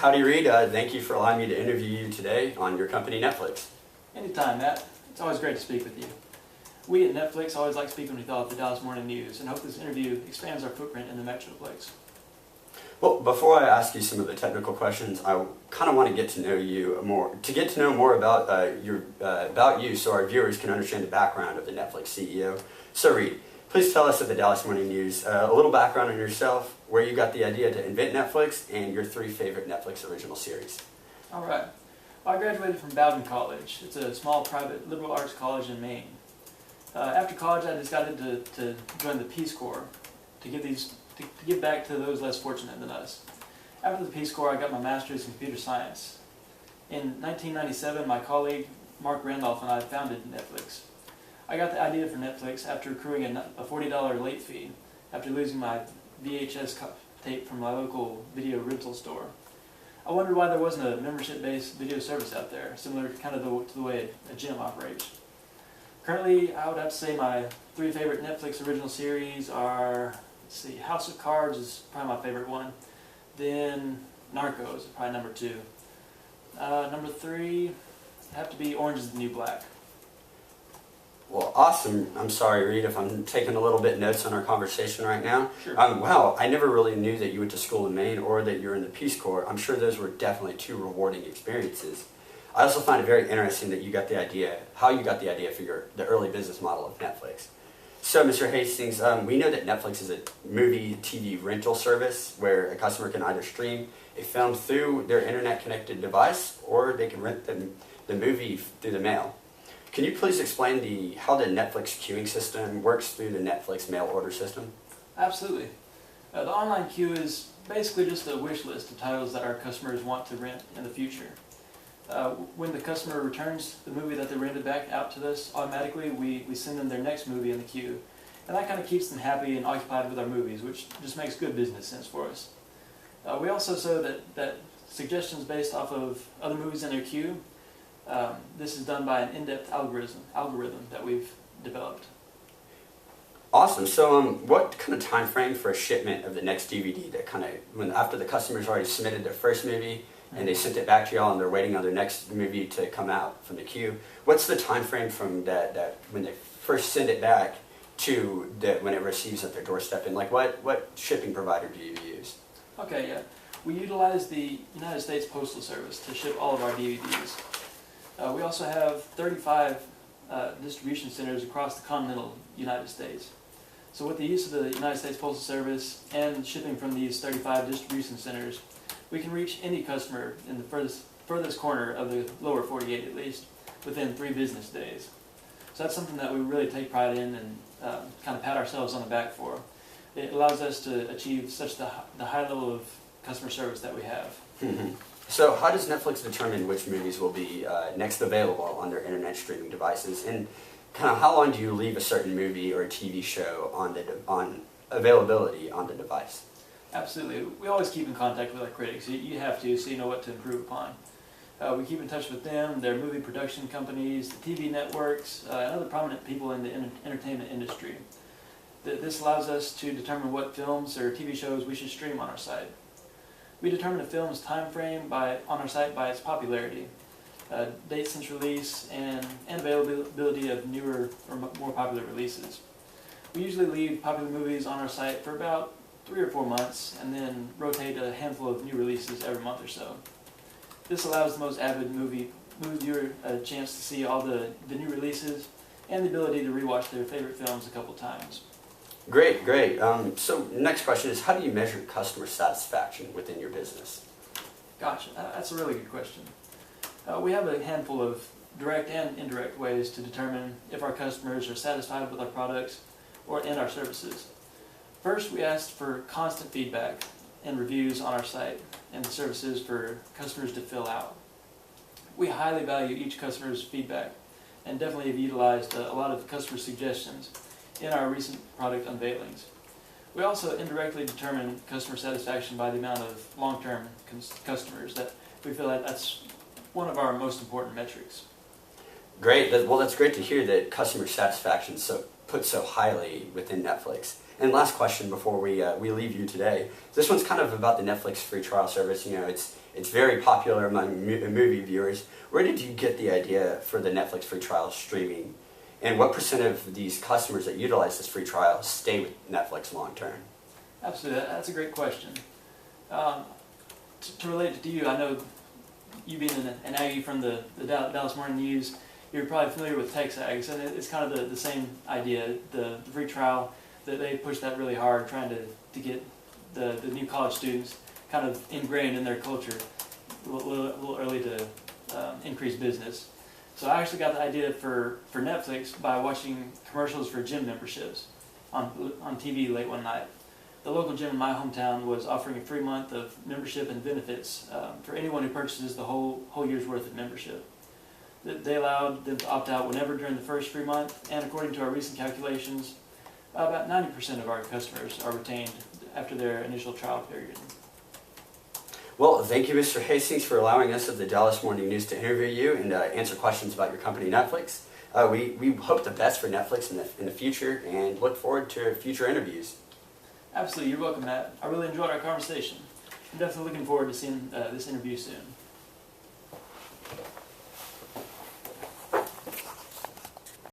Howdy Reed, thank you for allowing me to interview you today on your company Netflix. Anytime, Matt. It's always great to speak with you. We at Netflix always like speaking with y'all at the Dallas Morning News and hope this interview expands our footprint in the Metroplex. Well, before I ask you some of the technical questions, I kind of want to get to know you more, about you so our viewers can understand the background of the Netflix CEO. So Reed, please tell us at the Dallas Morning News a little background on yourself, where you got the idea to invent Netflix, and your 3 favorite Netflix original series. All right. Well, I graduated from Bowdoin College. It's a small private liberal arts college in Maine. After college, I decided to join the Peace Corps to give back to those less fortunate than us. After the Peace Corps, I got my master's in computer science. In 1997, my colleague Mark Randolph and I founded Netflix. I got the idea for Netflix after accruing a $40 late fee after losing my VHS tape from my local video rental store. I wondered why there wasn't a membership-based video service out there, similar to the way a gym operates. Currently, I would have to say my 3 favorite Netflix original series are, House of Cards is probably my favorite one. Then Narcos is probably number 2. Number 3 would have to be Orange is the New Black. Well, awesome. I'm sorry, Reed, if I'm taking a little bit notes on our conversation right now. Sure. Wow, I never really knew that you went to school in Maine or that you're in the Peace Corps. I'm sure those were definitely 2 rewarding experiences. I also find it very interesting that you got the idea, how you got the idea for the early business model of Netflix. So, Mr. Hastings, we know that Netflix is a movie TV rental service where a customer can either stream a film through their internet-connected device or they can rent the movie through the mail. Can you please explain how the Netflix queuing system works through the Netflix mail order system? Absolutely. The online queue is basically just a wish list of titles that our customers want to rent in the future. When the customer returns the movie that they rented back out to us, automatically we send them their next movie in the queue. And that kind of keeps them happy and occupied with our movies, which just makes good business sense for us. We also show that suggestions based off of other movies in their queue, this is done by an in-depth algorithm that we've developed. Awesome. So what kind of time frame for a shipment of the next DVD after the customer's already submitted their first movie and they sent it back to y'all and they're waiting on their next movie to come out from the queue, what's the time frame from that when they first send it back to when it receives at their doorstep, and what shipping provider do you use? Okay, yeah. We utilize the United States Postal Service to ship all of our DVDs. We also have 35 distribution centers across the continental United States. So with the use of the United States Postal Service and shipping from these 35 distribution centers, we can reach any customer in the furthest corner of the lower 48 at least within 3 business days. So that's something that we really take pride in and kind of pat ourselves on the back for. It allows us to achieve such the high level of customer service that we have. Mm-hmm. So how does Netflix determine which movies will be next available on their internet streaming devices, and kind of how long do you leave a certain movie or a TV show on availability on the device? Absolutely. We always keep in contact with our critics. You have to, so you know what to improve upon. We keep in touch with them, their movie production companies, the TV networks, and other prominent people in the entertainment industry. This allows us to determine what films or TV shows we should stream on our site. We determine a film's time frame on our site by its popularity, date since release, and availability of newer or more popular releases. We usually leave popular movies on our site for about 3 or 4 months and then rotate a handful of new releases every month or so. This allows the most avid movie viewer a chance to see all the new releases and the ability to rewatch their favorite films a couple times. Great. So next question is, how do you measure customer satisfaction within your business? Gotcha. That's a really good question. We have a handful of direct and indirect ways to determine if our customers are satisfied with our products and our services. First, we ask for constant feedback and reviews on our site and the services for customers to fill out. We highly value each customer's feedback and definitely have utilized a lot of customer suggestions in our recent product unveilings. We also indirectly determine customer satisfaction by the amount of long-term customers that we feel that's one of our most important metrics. Great. Well, that's great to hear that customer satisfaction is put so highly within Netflix. And last question before we leave you today. This one's kind of about the Netflix free trial service. You know, it's It's very popular among movie viewers. Where did you get the idea for the Netflix free trial streaming? And what % of these customers that utilize this free trial stay with Netflix long term? Absolutely, that's a great question. To relate to you, I know you being an Aggie from the Dallas Morning News, you're probably familiar with TexAgs, and it's kind of the same idea. The free trial, that they push that really hard, trying to get the new college students kind of ingrained in their culture a little early to increase business. So I actually got the idea for Netflix by watching commercials for gym memberships on TV late one night. The local gym in my hometown was offering a free month of membership and benefits for anyone who purchases the whole year's worth of membership. They allowed them to opt out whenever during the first free month, and according to our recent calculations, about 90% of our customers are retained after their initial trial period. Well, thank you, Mr. Hastings, for allowing us at the Dallas Morning News to interview you and answer questions about your company, Netflix. We hope the best for Netflix in the future and look forward to future interviews. Absolutely, you're welcome, Matt. I really enjoyed our conversation. I'm definitely looking forward to seeing this interview soon.